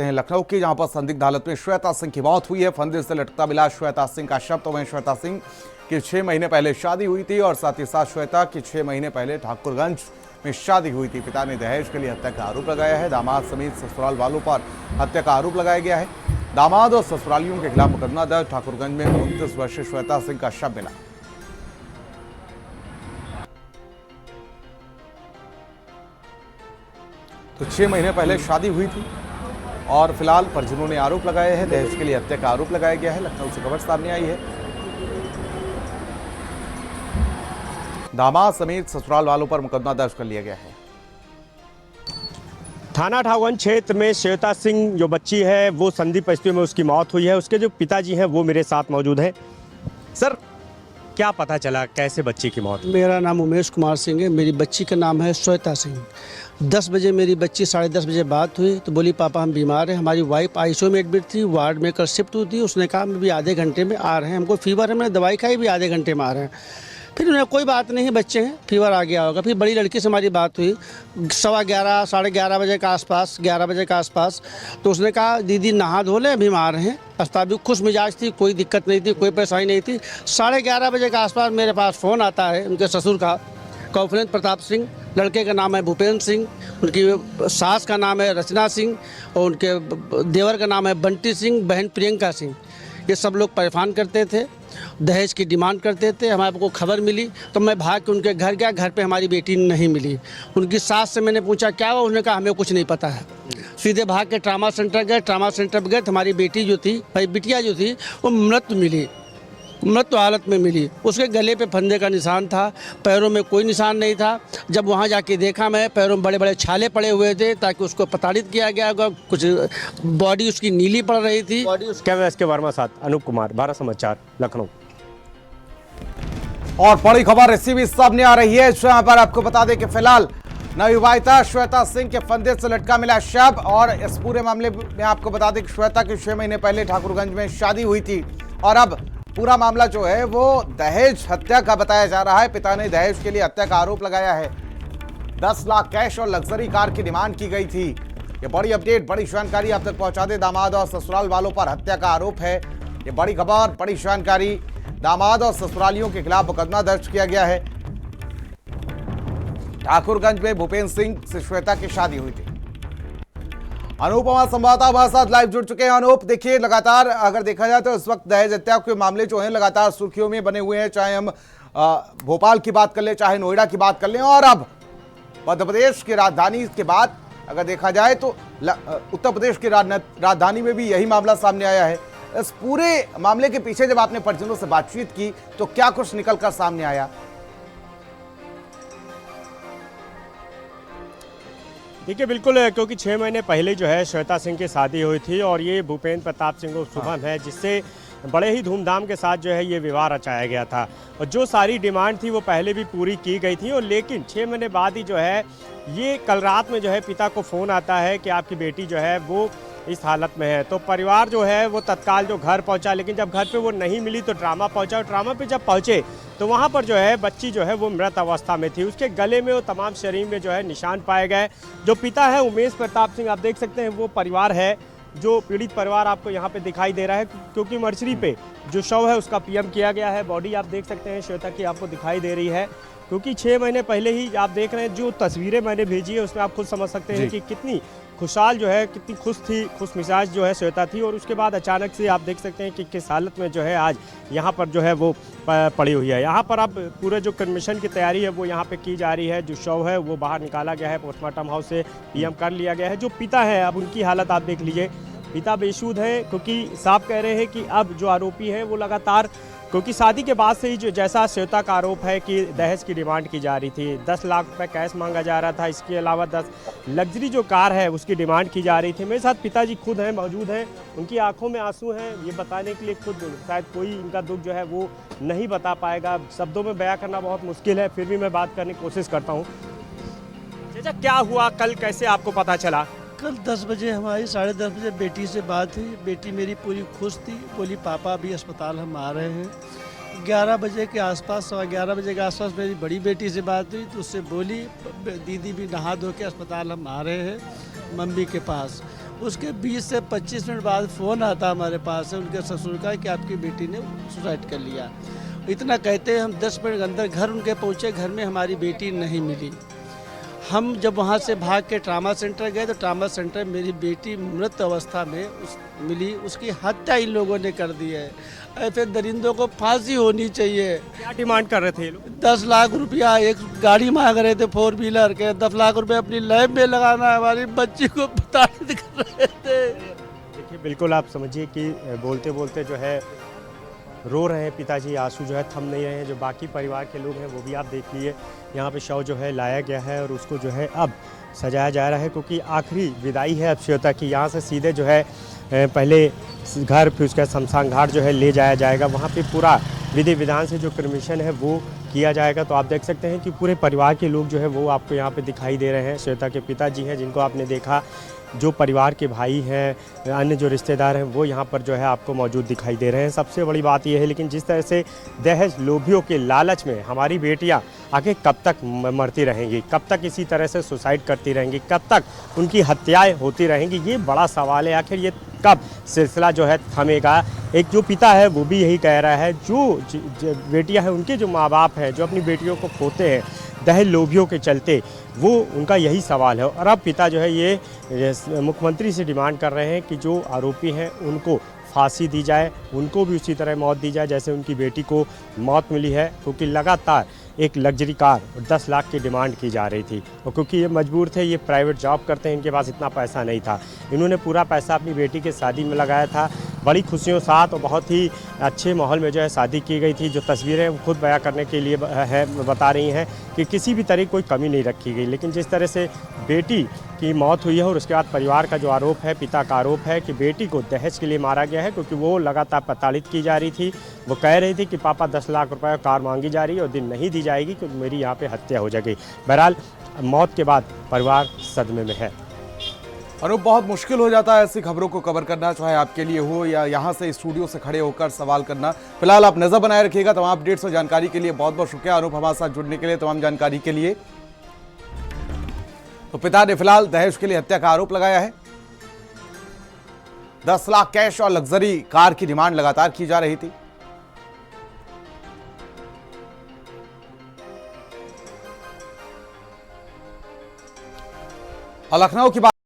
हैं लखनऊ की, जहां पर संदिग्ध हालत में श्वेता सिंह की मौत हुई है। फंदे से लटकता मिला श्वेता सिंह का शव। तो वहीं श्वेता सिंह की 6 महीने पहले शादी हुई थी और साथ ही साथ श्वेता की 6 महीने पहले ठाकुरगंज में शादी हुई थी। पिता ने दहेज के लिए हत्या का आरोप लगाया है। दामाद समेत ससुराल वालों पर हत्या का आरोप लगाया गया है। दामाद और ससुरालियों के खिलाफ मुकदमा दर्ज। ठाकुरगंज में 29 वर्षीय श्वेता सिंह का शव मिला। तो 6 महीने पहले शादी हुई थी और फिलहाल परिजनों ने आरोप लगाए हैं। दहेज के लिए हत्या का आरोप लगाया गया है। लखनऊ से खबर सामने आई है। दामाद समेत ससुराल वालों पर मुकदमा दर्ज कर लिया गया है। थाना ठाकुरगंज क्षेत्र में श्वेता सिंह जो बच्ची है वो संदिग्ध परिस्थितियों में उसकी मौत हुई है। उसके जो पिताजी हैं वो मेरे साथ मौजूद हैं। सर, क्या पता चला, कैसे बच्ची की मौत? मेरा नाम उमेश कुमार सिंह है। मेरी बच्ची का नाम है श्वेता सिंह। 10 बजे मेरी बच्ची 10:30 बजे बात हुई तो बोली पापा हम बीमार हैं। हमारी वाइफ आईसीयू में एडमिट थी, वार्ड में कल शिफ्ट हुई थी। उसने कहा मैं भी आधे घंटे में आ रहे हैं, हमको फीवर है, मैंने दवाई खाई भी आधे घंटे में आ रहे हैं। फिर उन्हें कोई बात नहीं, बच्चे हैं, फीवर आ गया होगा। फिर बड़ी लड़की से हमारी बात हुई 11:15 साढ़े 11 बजे के आसपास, 11 बजे के आसपास। तो उसने कहा दीदी नहा धो ले, अभी हम आ रहे हैं। अस्ताबिक खुश मिजाज थी, कोई दिक्कत नहीं थी, कोई परेशानी नहीं थी। 11:30 बजे के आसपास मेरे पास फ़ोन आता है उनके ससुर का, कौफलेंद्र प्रताप सिंह। लड़के का नाम है भूपेंद्र सिंह, उनकी सास का नाम है रचना सिंह और उनके देवर का नाम है बंटी सिंह, बहन प्रियंका सिंह। ये सब लोग परेशान करते थे, दहेज की डिमांड करते थे। हमारे को खबर मिली तो मैं भाग के उनके घर गया। घर पे हमारी बेटी नहीं मिली। उनकी सास से मैंने पूछा क्या हुआ, उन्होंने कहा हमें कुछ नहीं पता है। सीधे भाग के ट्रामा सेंटर गए। ट्रामा सेंटर पर गए तो हमारी बेटी जो थी, भाई बिटिया जो थी, वो मृत मिली, मृत हालत में मिली। उसके गले पे फंदे का निशान था, पैरों में कोई निशान नहीं था। जब वहाँ जाके देखा मैं, पैरों में बड़े बड़े छाले पड़े हुए थे ताकि उसको प्रताड़ित किया गया होगा। कुछ बॉडी उसकी नीली पड़ रही थी। कैमरा एसके वर्मा साथ अनूप कुमार, भारत समाचार, लखनऊ। और बड़ी खबर इसी भी सामने आ रही है, जहां पर आपको बता दें कि फिलहाल नवविवाहिता श्वेता सिंह के फंदे से लटका मिला शव। और इस पूरे मामले में आपको बता दें कि श्वेता की 6 महीने पहले ठाकुरगंज में शादी हुई थी और अब पूरा मामला जो है वो दहेज हत्या का बताया जा रहा है। पिता ने दहेज के लिए हत्या का आरोप लगाया है। 10 लाख कैश और लग्जरी कार की डिमांड की गई थी। ये बड़ी अपडेट, बड़ी जानकारी आप तक पहुंचा दे। दामाद और ससुराल वालों पर हत्या का आरोप है। ये बड़ी खबर, बड़ी जानकारी। दामाद और ससुरालियों के खिलाफ मुकदमा दर्ज किया गया है। ठाकुरगंज में भूपेंद्र सिंह से श्वेता की शादी हुई थी। अनूप हमारे संवाददाता हमारे साथ लाइव जुड़ चुके हैं। अनूप, देखिए लगातार अगर देखा जाए तो इस वक्त दहेज हत्या के मामले जो हैं लगातार सुर्खियों में बने हुए हैं। चाहे हम भोपाल की बात कर लें, चाहे नोएडा की बात कर लें, और अब मध्य प्रदेश की राजधानी के बाद अगर देखा जाए तो उत्तर प्रदेश की राजधानी में भी यही मामला सामने आया है। इस पूरे मामले के पीछे जब आपने परिजनों से बातचीत की तो क्या कुछ निकलकर सामने आया? देखिए बिल्कुल, क्योंकि 6 महीने पहले जो है श्वेता सिंह की शादी हुई थी और ये भूपेंद्र प्रताप सिंह शुभम है, जिससे बड़े ही धूमधाम के साथ जो है ये विवाह रचाया गया था। और जो सारी डिमांड थी वो पहले भी पूरी की गई थी। और लेकिन 6 महीने बाद ही जो है ये कल रात में जो है पिता को फ़ोन आता है कि आपकी बेटी जो है वो इस हालत में है। तो परिवार जो है वो तत्काल जो घर पहुंचा, लेकिन जब घर पे वो नहीं मिली तो ट्रामा पहुंचा। और ट्रामा पे जब पहुंचे तो वहां पर जो है बच्ची जो है वो मृत अवस्था में थी। उसके गले में और तमाम शरीर में जो है निशान पाए गए। जो पिता है उमेश प्रताप सिंह, आप देख सकते हैं वो परिवार है, जो पीड़ित परिवार आपको यहाँ पे दिखाई दे रहा है, क्योंकि मर्चरी पे जो शव है उसका पीएम किया गया है। बॉडी आप देख सकते हैं श्वेता की आपको दिखाई दे रही है, क्योंकि 6 महीने पहले ही आप देख रहे हैं। जो तस्वीरें मैंने भेजी है उसमें आप खुद समझ सकते हैं कि कितनी खुशहाल जो है, कितनी खुश थी, खुश मिजाज जो है श्वेता थी। और उसके बाद अचानक से आप देख सकते हैं कि किस हालत में जो है आज यहाँ पर जो है वो पड़ी हुई है। यहाँ पर अब पूरे जो क्रिमेशन की तैयारी है वो यहाँ पे की जा रही है। जो शव है वो बाहर निकाला गया है, पोस्टमार्टम हाउस से पीएम कर लिया गया है। जो पिता है अब उनकी हालत आप देख लीजिए, पिता बेसुध है, क्योंकि साफ कह रहे हैं कि अब जो आरोपी है वो लगातार, क्योंकि शादी के बाद से ही जो जैसा श्वेता का आरोप है कि दहेज की डिमांड की जा रही थी, 10 लाख रुपए कैश मांगा जा रहा था। इसके अलावा 10 लग्जरी जो कार है उसकी डिमांड की जा रही थी। मेरे साथ पिताजी खुद हैं, मौजूद हैं। उनकी आंखों में आंसू हैं, ये बताने के लिए खुद शायद कोई इनका दुख जो है वो नहीं बता पाएगा। शब्दों में बयां करना बहुत मुश्किल है, फिर भी मैं बात करने की कोशिश करता हूँ। चाचा, क्या हुआ कल, कैसे आपको पता चला? कल 10 बजे हमारी 10:30 बजे बेटी से बात हुई। बेटी मेरी पूरी खुश थी, बोली पापा अभी अस्पताल हम आ रहे हैं। 11 बजे के आसपास, 11:15 बजे के आसपास मेरी बड़ी बेटी से बात हुई तो उससे बोली दीदी भी नहा धो के अस्पताल हम आ रहे हैं मम्मी के पास। उसके 20 से 25 मिनट बाद फ़ोन आता हमारे पास है उनके ससुर का कि आपकी बेटी ने सुसाइड कर लिया। इतना कहते हम 10 मिनट के अंदर घर उनके पहुँचे, घर में हमारी बेटी नहीं मिली। हम जब वहाँ से भाग के ट्रामा सेंटर गए तो ट्रामा सेंटर में मेरी बेटी मृत अवस्था में मिली। उसकी हत्या इन लोगों ने कर दी है। ऐसे दरिंदों को फांसी होनी चाहिए। क्या डिमांड कर रहे थे ये लोग? 10 लाख रुपया, एक गाड़ी मांग रहे थे 4 व्हीलर के, 10 लाख रुपए अपनी लैब में लगाना, हमारी बच्ची को प्रताड़ित कर रहे थे। देखिए बिल्कुल आप समझिए कि बोलते बोलते जो है रो रहे हैं पिताजी, आंसू जो है थम नहीं रहे हैं। जो बाकी परिवार के लोग हैं वो भी आप देख लीजिए, यहाँ पे शव जो है लाया गया है और उसको जो है अब सजाया जा रहा है, क्योंकि आखिरी विदाई है अब श्वेता की। यहाँ से सीधे जो है पहले घर, फिर उसका शमशान घाट जो है ले जाया जाएगा। वहाँ पे पूरा विधि विधान से जो क्रमिशन है वो किया जाएगा। तो आप देख सकते हैं कि पूरे परिवार के लोग जो है वो आपको यहाँ पे दिखाई दे रहे हैं। श्वेता के पिताजी हैं जिनको आपने देखा, जो परिवार के भाई हैं, अन्य जो रिश्तेदार हैं वो यहाँ पर जो है आपको मौजूद दिखाई दे रहे हैं। सबसे बड़ी बात यह है लेकिन जिस तरह से दहेज लोभियों के लालच में हमारी बेटियाँ आगे कब तक मरती रहेंगी, कब तक इसी तरह से सुसाइड करती रहेंगी, कब तक उनकी हत्याएं होती रहेंगी, ये बड़ा सवाल है। आखिर ये कब सिलसिला जो है थमेगा। एक जो पिता है वो भी यही कह रहा है, जो बेटियां हैं उनके जो माँ बाप हैं जो अपनी बेटियों को खोते हैं दहेज लोभियों के चलते, वो उनका यही सवाल है। और अब पिता जो है ये मुख्यमंत्री से डिमांड कर रहे हैं कि जो आरोपी हैं उनको फांसी दी जाए, उनको भी उसी तरह मौत दी जाए जैसे उनकी बेटी को मौत मिली है, क्योंकि लगातार एक लग्जरी कार 10 लाख की डिमांड की जा रही थी। और क्योंकि ये मजबूर थे, ये प्राइवेट जॉब करते हैं, इनके पास इतना पैसा नहीं था। इन्होंने पूरा पैसा अपनी बेटी के शादी में लगाया था। बड़ी खुशियों साथ और बहुत ही अच्छे माहौल में जो है शादी की गई थी। जो तस्वीरें वो खुद बयां करने के लिए है बता रही हैं कि किसी भी तरह कोई कमी नहीं रखी गई। लेकिन जिस तरह से बेटी की मौत हुई है और उसके बाद परिवार का जो आरोप है, पिता का आरोप है कि बेटी को दहेज के लिए मारा गया है, क्योंकि वो लगातार प्रताड़ित की जा रही थी। वो कह रही थी कि पापा 10 लाख रुपए कार मांगी जा रही है और दिन नहीं दी जाएगी क्योंकि मेरी यहाँ पे हत्या हो जाएगी। बहरहाल मौत के बाद परिवार सदमे में है। अनूप, बहुत मुश्किल हो जाता है ऐसी खबरों को कवर करना, चाहे आपके लिए हो या यहाँ से स्टूडियो से खड़े होकर सवाल करना। फिलहाल आप नजर बनाए रखिएगा। तमाम अपडेट्स और जानकारी के लिए बहुत बहुत शुक्रिया अनूप, हमारे साथ जुड़ने के लिए, तमाम जानकारी के लिए। तो पिता ने फिलहाल दहेज के लिए हत्या का आरोप लगाया है। 10 लाख कैश और लग्जरी कार की डिमांड लगातार की जा रही थी। और लखनऊ की बात